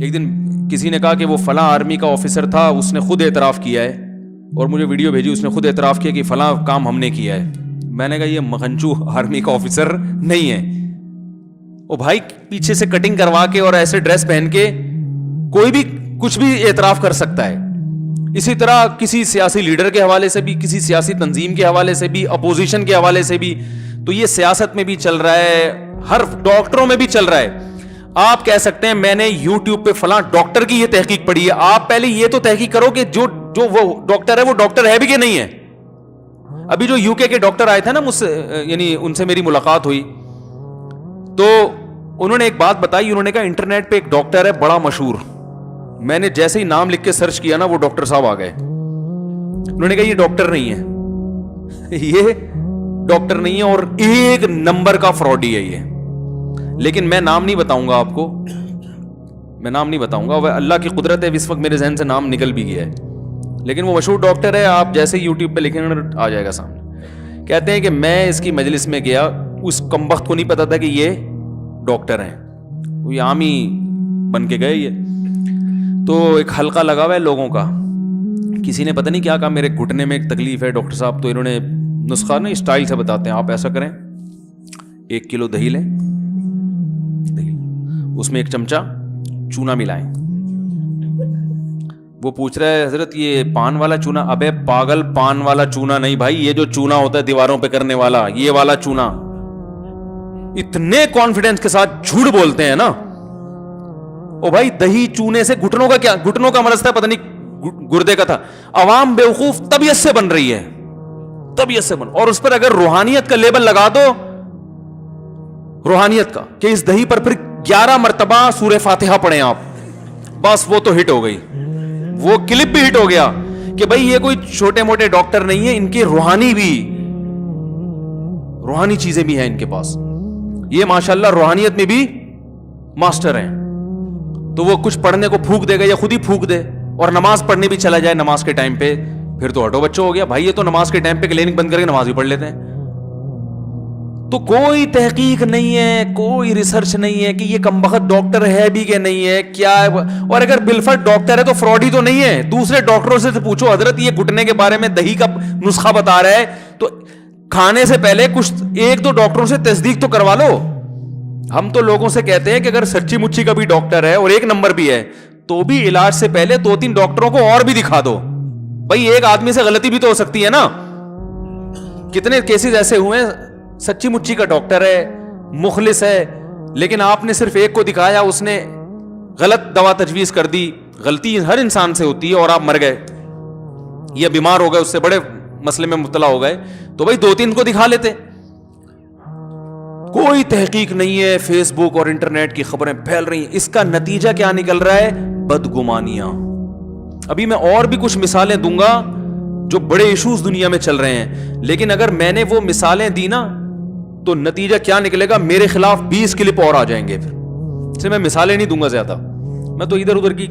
ایک دن کسی نے کہا کہ وہ فلاں آرمی کا آفیسر تھا, اس نے خود اعتراف کیا ہے اور مجھے ویڈیو بھیجی, اس نے خود اعتراف کیا کہ فلاں کام ہم نے کیا ہے. میں نے کہا یہ مغنچو آرمی کا آفیسر نہیں ہے. او بھائی پیچھے سے کٹنگ کروا کے اور ایسے ڈریس پہن کے کوئی بھی کچھ بھی اعتراف کر سکتا ہے. اسی طرح کسی سیاسی لیڈر کے حوالے سے بھی, کسی سیاسی تنظیم کے حوالے سے بھی, اپوزیشن کے حوالے سے بھی. تو یہ سیاست میں بھی چل رہا ہے, ہر ڈاکٹروں میں بھی چل رہا ہے. آپ کہہ سکتے ہیں میں نے یوٹیوب پہ فلاں ڈاکٹر کی یہ تحقیق پڑھی ہے, آپ پہلے یہ تو تحقیق کرو کہ جو وہ ڈاکٹر ہے وہ ڈاکٹر ہے بھی کہ نہیں ہے. ابھی جو یو کے ڈاکٹر آئے تھے نا مجھ سے, یعنی ان سے میری ملاقات ہوئی, تو انہوں نے ایک بات بتائی. انہوں نے کہا انٹرنیٹ پہ ایک ڈاکٹر ہے بڑا مشہور. میں نے جیسے ہی نام لکھ کے سرچ کیا نا وہ ڈاکٹر صاحب آ گئے. انہوں نے کہا یہ ڈاکٹر نہیں ہے, یہ ڈاکٹر نہیں ہے اور ایک نمبر کا فراڈی ہے یہ. لیکن میں نام نہیں بتاؤں گا آپ کو, میں نام نہیں بتاؤں گا, وہ اللہ کی قدرت ہے اس وقت میرے ذہن سے نام نکل بھی گیا ہے. لیکن وہ مشہور ڈاکٹر ہے, آپ جیسے یوٹیوب پہ لکھیں آ جائے گا سامنے. کہتے ہیں کہ میں اس کی مجلس میں گیا, اس کمبخت کو نہیں پتا تھا کہ یہ ڈاکٹر ہیں, وہ عام ہی بن کے گئے. یہ تو ایک حلقہ لگا ہوا ہے لوگوں کا, کسی نے پتہ نہیں کیا کہا میرے گھٹنے میں ایک تکلیف ہے ڈاکٹر صاحب, تو انہوں نے نسخہ نا اسٹائل سے بتاتے ہیں, آپ ایسا کریں 1 کلو دہی لیں, اس میں 1 چمچہ چونا ملائیں. وہ پوچھ رہا ہے حضرت یہ پان والا چونا؟ ابے پاگل, پان والا چونا نہیں بھائی, یہ جو چونا ہوتا ہے دیواروں پہ کرنے والا, یہ والا چونا. اتنے کانفیڈنس کے ساتھ جھوٹ بولتے ہیں نا. او بھائی دہی چونے سے گھٹنوں کا کیا, گھٹنوں کا مرض تھا پتہ نہیں گردے کا تھا. عوام بیوقوف طبیعت سے بن رہی ہے, طبیعت سے بن, اور اس پر اگر روحانیت کا لیبل لگا دو, روحانیت کا, کہ اس دہی پر پھر 11 مرتبہ سورہ فاتحہ پڑھیں آپ, بس وہ تو ہٹ ہو گئی, وہ کلپ بھی ہٹ ہو گیا کہ بھائی یہ کوئی چھوٹے موٹے ڈاکٹر نہیں ہے, ان کے روحانی چیزیں بھی ہیں ان کے پاس. یہ ماشاءاللہ روحانیت میں بھی ماسٹر ہیں. تو وہ کچھ پڑھنے کو پھونک دے گا یا خود ہی پھونک دے, اور نماز پڑھنے بھی چلا جائے نماز کے ٹائم پہ, پھر تو ہٹو بچوں ہو گیا بھائی. یہ تو نماز کے ٹائم پہ کلینک بند کر کے نماز بھی پڑھ لیتے ہیں. تو کوئی تحقیق نہیں ہے, کوئی ریسرچ نہیں ہے کہ یہ کمبخت ڈاکٹر ہے بھی کہ نہیں ہے, کیا ہے. اور اگر بالفرض ڈاکٹر ہے تو فراڈی تو نہیں ہے. دوسرے ڈاکٹروں سے پوچھو حضرت یہ گھٹنے کے بارے میں دہی کا نسخہ بتا رہا ہے, تو کھانے سے پہلے کچھ 1-2 ڈاکٹروں سے تصدیق تو کروا لو. ہم تو لوگوں سے کہتے ہیں کہ اگر سچی مچی کا بھی ڈاکٹر ہے اور 1 نمبر بھی ہے تو بھی علاج سے پہلے 2-3 ڈاکٹروں کو اور بھی دکھا دو. بھائی ایک آدمی سے غلطی بھی تو ہو سکتی ہے نا. کتنے کیسز ایسے ہوئے ہیں سچی مچی کا ڈاکٹر ہے, مخلص ہے, لیکن آپ نے صرف ایک کو دکھایا, اس نے غلط دوا تجویز کر دی. غلطی ہر انسان سے ہوتی ہے, اور آپ مر گئے یا بیمار ہو گئے, اس سے بڑے مسئلے میں مبتلا ہو گئے, تو بھائی 2-3 کو دکھا لیتے. کوئی تحقیق نہیں ہے, فیس بک اور انٹرنیٹ کی خبریں پھیل رہی ہیں. اس کا نتیجہ کیا نکل رہا ہے؟ بدگمانیاں. ابھی میں اور بھی کچھ مثالیں دوں گا جو بڑے ایشوز دنیا میں چل رہے ہیں, لیکن اگر میں نے وہ مثالیں دی نا تو نتیجہ کیا نکلے گا؟ میرے خلاف 20 کلپ اور آ جائیں گے. پھر اس سے میں مثالیں نہیں دوں گا زیادہ, میں تو ادھر ادھر کی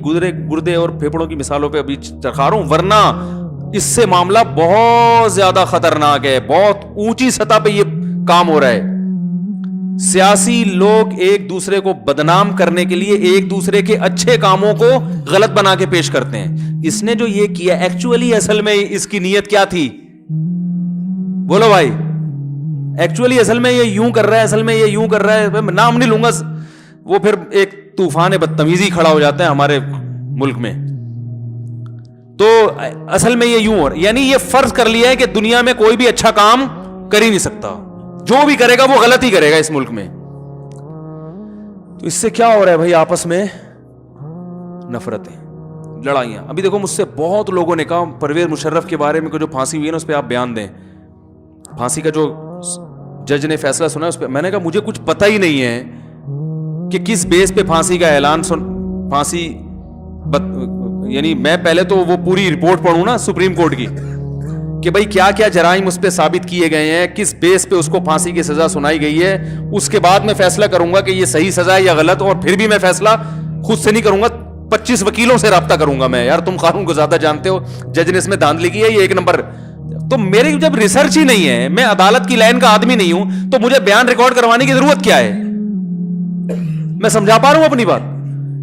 گردے اور پھیپڑوں کی مثالوں پہ ابھی چرخا رہا ہوں, ورنہ اس سے معاملہ بہت زیادہ خطرناک ہے. بہت اونچی سطح پہ یہ کام ہو رہا ہے. سیاسی لوگ ایک دوسرے کو بدنام کرنے کے لیے ایک دوسرے کے اچھے کاموں کو غلط بنا کے پیش کرتے ہیں. اس نے جو یہ کیا ایکچولی اصل میں اس کی نیت کیا تھی؟ بولو بھائی, ایکچولی اصل میں یہ یوں کر رہا ہے, اصل میں یہ یوں کر رہا ہے, میں نام نہیں لوں گا, وہ پھر ایک طوفان بدتمیزی کھڑا ہو جاتا ہے ہمارے ملک میں. تو اصل میں یہ یوں ہو, یعنی یہ فرض کر لیا ہے کہ دنیا میں کوئی بھی اچھا کام کر ہی نہیں سکتا, جو بھی کرے گا وہ غلط ہی کرے گا اس ملک میں. تو اس سے کیا ہو رہا ہے بھائی؟ آپس میں نفرتیں, لڑائیاں. ابھی دیکھو مجھ سے بہت لوگوں نے کہا پرویز مشرف کے بارے میں جو پھانسی ہوئی ہے نا اس پہ آپ بیان دیں. پھانسی کا جو جج نے فیصلہ سنا اس پہ, میں نے کہا مجھے کچھ پتہ ہی نہیں ہے کہ کس بیس پہ پھانسی کا اعلان پھانسی, یعنی میں پہلے تو وہ پوری رپورٹ پڑھوں نا سپریم کورٹ کی کہ بھائی کیا کیا جرائم اس پہ ثابت کیے گئے ہیں, کس بیس پہ اس کو پھانسی کی سزا سنائی گئی ہے. اس کے بعد میں فیصلہ کروں گا کہ یہ صحیح سزا ہے یا غلط, اور پھر بھی میں فیصلہ خود سے نہیں کروں گا, 25 وکیلوں سے رابطہ کروں گا میں. یار تم قانون کو زیادہ جانتے ہو, جج نے اس میں دھاندلی کی ہے, یہ 1 نمبر. تو میری جب ریسرچ ہی نہیں ہے, میں عدالت کی لائن کا آدمی نہیں ہوں, تو مجھے بیان ریکارڈ کروانے کی ضرورت کیا ہے؟ میں سمجھا پا رہا ہوں اپنی بات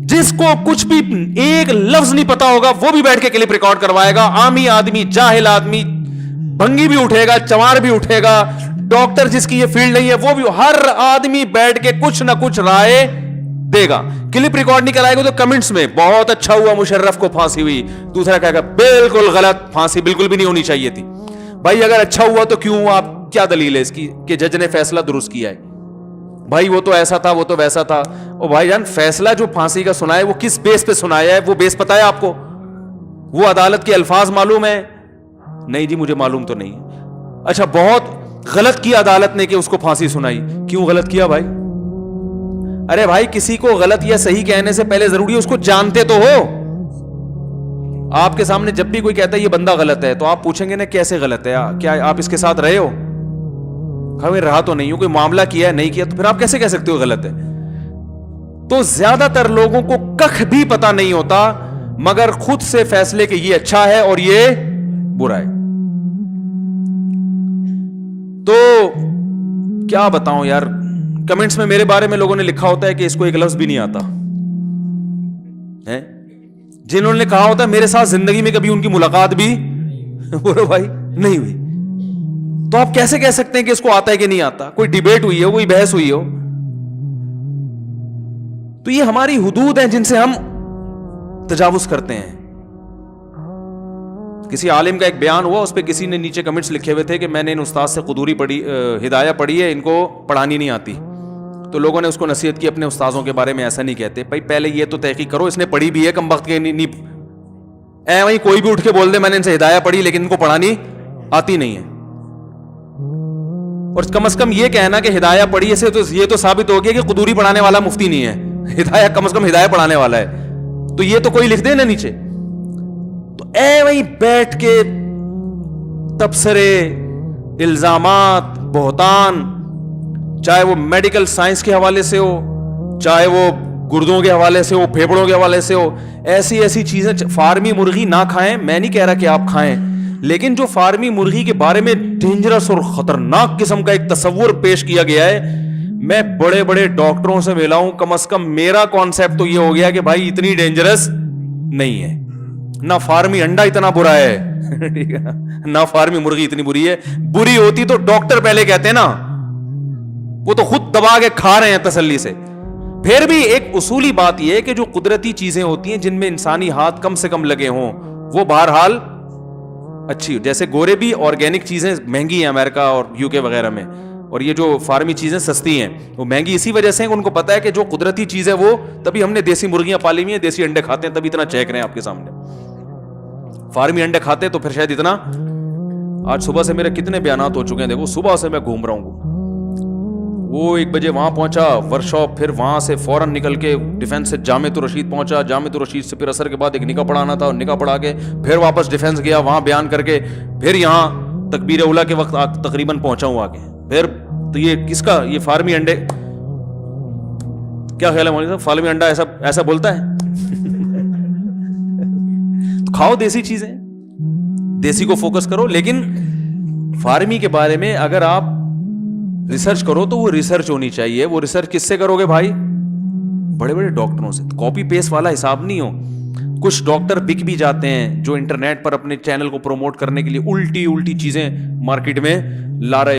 جس کو کچھ بھی ایک لفظ نہیں پتا ہوگا وہ بھی بیٹھ کے کلپ ریکارڈ کروائے گا. عامی آدمی, جاہل آدمی, بھنگی بھی اٹھے گا, چمار بھی اٹھے گا, ڈاکٹر جس کی یہ فیلڈ نہیں ہے وہ بھی, ہر آدمی بیٹھ کے کچھ نہ کچھ رائے دے گا. کلپ ریکارڈ نہیں کرائے گا تو کمنٹس میں بہت اچھا ہوا مشرف کو پھانسی ہوئی, دوسرا کہے گا بالکل غلط, پھانسی بالکل بھی نہیں ہونی چاہیے تھی. بھائی اگر اچھا ہوا تو کیوں ہوا, آپ کیا دلیل ہے اس کی کہ جج نے فیصلہ درست کیا ہے؟ بھائی وہ تو ایسا تھا, وہ تو ویسا تھا. او بھائی جان, فیصلہ جو پھانسی کا سنا ہے وہ کس بیس پہ سنایا ہے, وہ بیس پتا ہے آپ کو؟ وہ عدالت کے الفاظ معلوم ہے؟ نہیں جی مجھے معلوم تو نہیں. اچھا بہت غلط کیا عدالت نے کہ اس کو پھانسی سنائی, کیوں غلط کیا بھائی؟ ارے بھائی کسی کو غلط یا صحیح کہنے سے پہلے ضروری ہے اس کو جانتے تو ہو. آپ کے سامنے جب بھی کوئی کہتا ہے یہ بندہ غلط ہے تو آپ پوچھیں گے نا کیسے غلط ہے, کیا آپ اس کے ساتھ رہے ہو؟ ہمیں رہا تو نہیں ہو, کوئی معاملہ کیا ہے نہیں کیا, تو پھر آپ کیسے کہہ سکتے ہو غلط ہے؟ تو زیادہ تر لوگوں کو کخ بھی پتا نہیں ہوتا مگر خود سے فیصلے کہ یہ اچھا ہے اور یہ برا ہے. تو کیا بتاؤں یار, کمنٹس میں میرے بارے میں لوگوں نے لکھا ہوتا ہے کہ اس کو ایک لفظ بھی نہیں آتا ہے, جنہوں نے کہا ہوتا ہے میرے ساتھ زندگی میں کبھی ان کی ملاقات بھی بھائی نہیں ہوئی. تو آپ کیسے کہہ سکتے ہیں کہ اس کو آتا ہے کہ نہیں آتا؟ کوئی ڈیبیٹ ہوئی ہو, کوئی بحث ہوئی ہو؟ تو یہ ہماری حدود ہیں جن سے ہم تجاوز کرتے ہیں. کسی عالم کا ایک بیان ہوا, اس پہ کسی نے نیچے کمنٹس لکھے ہوئے تھے کہ میں نے ان استاد سے قدوری پڑھی, ہدایہ پڑھی ہے, ان کو پڑھانی نہیں آتی. تو لوگوں نے اس کو نصیحت کی اپنے استاذوں کے بارے میں ایسا نہیں کہتے. بھائی پہلے یہ تو تحقیق کرو اس نے پڑھی بھی ہے کم وقت کے نہیں. وہیں کوئی بھی اٹھ کے بول دے میں نے ان سے ہدایہ پڑھی لیکن ان کو پڑھانی آتی نہیں ہے. اور کم از کم یہ کہنا کہ ہدایہ پڑھی اسے تو یہ تو ثابت ہو گیا کہ قدوری پڑھانے والا مفتی نہیں ہے, ہدایہ کم از کم ہدایہ پڑھانے والا ہے. تو یہ تو کوئی لکھ دے نا نیچے. تو وہیں بیٹھ کے تبصرے, الزامات, بہتان, چاہے وہ میڈیکل سائنس کے حوالے سے ہو, چاہے وہ گردوں کے حوالے سے ہو, پھیپڑوں کے حوالے سے ہو, ایسی ایسی چیزیں. فارمی مرغی نہ کھائیں, میں نہیں کہہ رہا کہ آپ کھائیں, لیکن جو فارمی مرغی کے بارے میں ڈینجرس اور خطرناک قسم کا ایک تصور پیش کیا گیا ہے, میں بڑے بڑے ڈاکٹروں سے ملا ہوں, کم از کم میرا کانسیپٹ تو یہ ہو گیا کہ بھائی اتنی ڈینجرس نہیں ہے. نہ فارمی انڈا اتنا برا ہے ٹھیک ہے, نہ فارمی مرغی اتنی بری ہے. بری ہوتی تو ڈاکٹر پہلے کہتے نا, وہ تو خود دبا کے کھا رہے ہیں تسلی سے. پھر بھی ایک اصولی بات یہ ہے کہ جو قدرتی چیزیں ہوتی ہیں جن میں انسانی ہاتھ کم سے کم لگے ہوں وہ بہرحال اچھی. جیسے گورے بھی آرگینک چیزیں مہنگی ہیں امریکہ اور یو کے وغیرہ میں, اور یہ جو فارمی چیزیں سستی ہیں وہ مہنگی اسی وجہ سے ہیں کہ ان کو پتا ہے کہ جو قدرتی چیز ہے وہ, تبھی ہم نے دیسی مرغیاں پالی ہوئی ہیں, دیسی انڈے کھاتے ہیں, تبھی اتنا چہک رہے ہیں آپ کے سامنے. فارمی انڈے کھاتے تو پھر شاید اتنا. آج صبح سے میرے کتنے بیانات ہو چکے ہیں, دیکھو صبح سے میں گھوم رہا ہوں. وہ 1 بجے وہاں پہنچا ورکشاپ, پھر وہاں سے فوراً نکل کے ڈیفینس سے جامعۃ الرشید پہنچا, جامعۃ الرشید سے پھر عصر کے بعد ایک نکاح پڑھانا تھا, اور نکاح پڑھا کے پھر واپس ڈیفینس گیا, وہاں بیان کر کے پھر یہاں تکبیر اولیٰ کے وقت تقریباً پہنچا ہوں آ کے. پھر تو یہ کس کا, یہ فارمی انڈے, کیا خیال ہے مولوی صاحب, فارمی انڈا ایسا بولتا ہے؟ کھاؤ دیسی چیزیں, دیسی کو فوکس کرو. لیکن فارمی کے بارے میں اگر آپ ریسرچ کرو تو وہ ریسرچ ہونی چاہیے. وہ ریسرچ کس سے کرو گے بھائی؟ بڑے بڑے ڈاکٹروں سے. کاپی پیسٹ والا حساب نہیں ہو. کچھ ڈاکٹر بک بھی جاتے ہیں جو انٹرنیٹ پر اپنے چینل کو پروموٹ کرنے کے لیے الٹی چیزیں مارکیٹ میں لا رہے